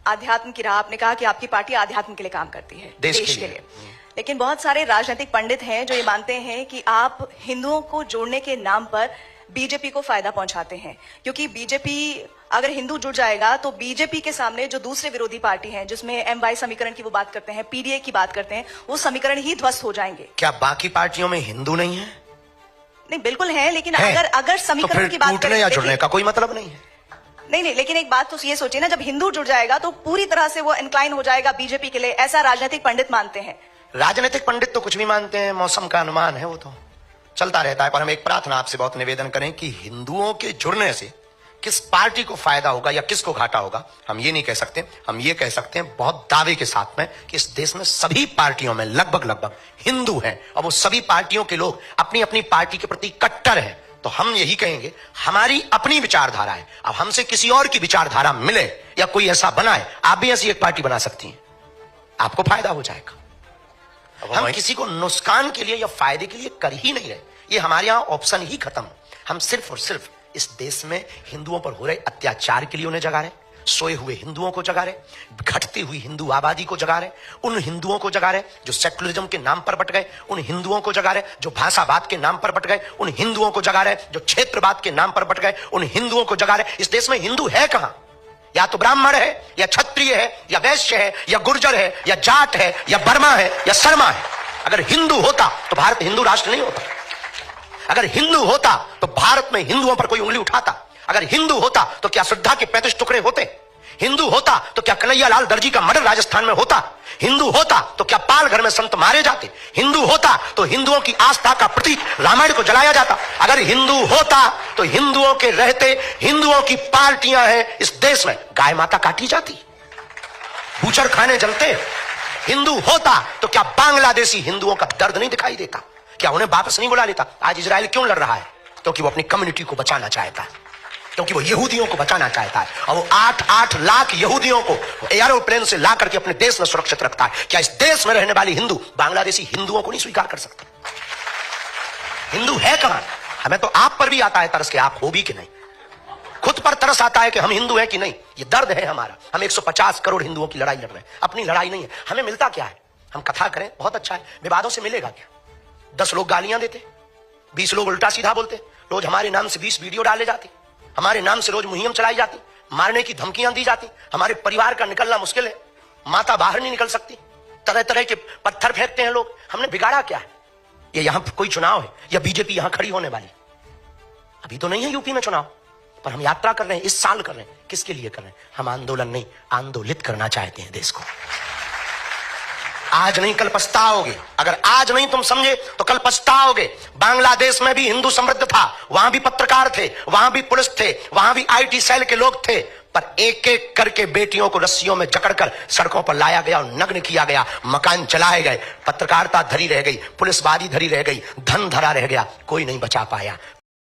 आध्यात्म की राह, आपने कहा कि आपकी पार्टी आध्यात्म के लिए काम करती है, देश के लिए। लेकिन बहुत सारे राजनीतिक पंडित हैं जो ये मानते हैं कि आप हिंदुओं को जोड़ने के नाम पर बीजेपी को फायदा पहुंचाते हैं, क्योंकि बीजेपी अगर हिंदू जुड़ जाएगा तो बीजेपी के सामने जो दूसरे विरोधी पार्टी हैं, जिसमें MY समीकरण की वो बात करते हैं, PDA की बात करते हैं, वो समीकरण ही ध्वस्त हो जाएंगे। क्या बाकी पार्टियों में हिंदू नहीं है? नहीं, बिल्कुल है, लेकिन अगर समीकरण तो की बात करें या जुड़ने का कोई मतलब नहीं है। नहीं, लेकिन एक बात तो ये सोचिए ना, जब हिंदू जुड़ जाएगा तो पूरी तरह से वो इंक्लाइन हो जाएगा बीजेपी के लिए, ऐसा राजनीतिक पंडित मानते हैं। राजनीतिक पंडित तो कुछ भी मानते हैं, मौसम का अनुमान है, वो तो चलता रहता है। पर हम एक प्रार्थना आपसे बहुत निवेदन करें कि हिंदुओं के जुड़ने से किस पार्टी को फायदा होगा या किसको घाटा होगा, हम ये नहीं कह सकते। हम ये कह सकते हैं बहुत दावे के साथ में कि इस देश में सभी पार्टियों में लगभग हिंदू हैं, और वो सभी पार्टियों के लोग अपनी अपनी पार्टी के प्रति कट्टर हैं। तो हम यही कहेंगे, हमारी अपनी विचारधारा है। अब हमसे किसी और की विचारधारा मिले या कोई ऐसा बनाए, आप भी ऐसी एक पार्टी बना सकती हैं, आपको फायदा हो जाएगा। हम किसी को नुकसान के लिए या फायदे के लिए कर ही नहीं रहे, ये हमारे यहां ऑप्शन ही खत्म। हम सिर्फ और सिर्फ इस देश में हिंदुओं पर हो रहे अत्याचार के लिए उन्हें जगा रहे, सोए हुए हिंदुओं को जगा रहे, घटती हुई हिंदू आबादी को जगा रहे, उन हिंदुओं को जगा रहे जो सेकुलरिज्म के नाम पर बट गए, उन हिंदुओं को जगा रहे जो भाषावाद के नाम पर बट गए, उन हिंदुओं को जगा रहे जो क्षेत्रवाद के नाम पर बट गए, उन हिंदुओं को जगा रहे। इस देश में हिंदू है कहां? या तो ब्राह्मण है, या क्षत्रिय है, या वैश्य है, या गुर्जर है, या जाट है, या बर्मा है, या शर्मा है। अगर हिंदू होता तो भारत हिंदू राष्ट्र नहीं होता। अगर हिंदू होता तो भारत में हिंदुओं पर कोई उंगली उठाता। अगर हिंदू होता तो क्या श्रद्धा के 35 टुकड़े होते? हिंदू होता तो क्या कन्हैयालाल दर्जी का मर्डर राजस्थान में होता? हिंदू होता तो क्या पाल घर में संत मारे जाते? हिंदू होता तो हिंदुओं की आस्था का प्रतीक रामायण को जलाया जाता। अगर हिंदू होता तो हिंदुओं के रहते हिंदुओं की पार्टियां हैं इस देश में गाय माता काटी जाती, बूचड़ खाने जलते। हिंदू होता तो क्या बांग्लादेशी हिंदुओं का दर्द नहीं दिखाई देता? क्या उन्हें वापस नहीं बुला लेता? आज इजराइल क्यों लड़ रहा है? क्योंकि वो अपनी कम्युनिटी को बचाना चाहता है, क्योंकि वो यहूदियों को बचाना चाहता है, और वो 8-8 लाख यहूदियों को एयरोप्लेन से ला करके अपने देश में सुरक्षित रखता है। क्या इस देश में रहने वाली हिंदू बांग्लादेशी हिंदुओं को नहीं स्वीकार कर सकता? हिंदू है कहां? हमें तो आप पर भी आता है तरस के आप हो भी कि नहीं, खुद पर तरस आता है कि हम हिंदू हैं कि नहीं। ये दर्द है हमारा। हम 150 करोड़ हिंदुओं की लड़ाई लड़ रहे हैं, अपनी लड़ाई नहीं है। हमें मिलता क्या है? हम कथा करें, बहुत अच्छा है, विवादों से मिलेगा क्या? 10 लोग गालियां देते, 20 लोग उल्टा सीधा बोलते, रोज हमारे नाम से 20 वीडियो डाले जाते, हमारे नाम से रोज मुहिम चलाई जाती, मारने की धमकियां दी जाती, हमारे परिवार का निकलना मुश्किल है, माता बाहर नहीं निकल सकती, तरह तरह के पत्थर फेंकते हैं लोग। हमने बिगाड़ा क्या है? ये यहां कोई चुनाव है या बीजेपी यहां खड़ी होने वाली? अभी तो नहीं है यूपी में चुनाव, पर हम यात्रा कर रहे हैं, इस साल कर रहे हैं। किसके लिए कर रहे हैं? हम आंदोलन नहीं, आंदोलित करना चाहते हैं देश को। आज नहीं कल पछताओगे। अगर आज नहीं तुम समझे तो कल पछताओगे। बांग्लादेश में भी हिंदू समृद्ध था, वहां भी पत्रकार थे, वहां भी पुलिस थे, वहां भी IT सेल के लोग थे, पर एक एक करके बेटियों को रस्सियों में जकड़कर सड़कों पर लाया गया और नग्न किया गया, मकान जलाए गए, पत्रकारिता धरी रह गई, पुलिसवादी धरी रह गई, धन धरा रह गया, कोई नहीं बचा पाया।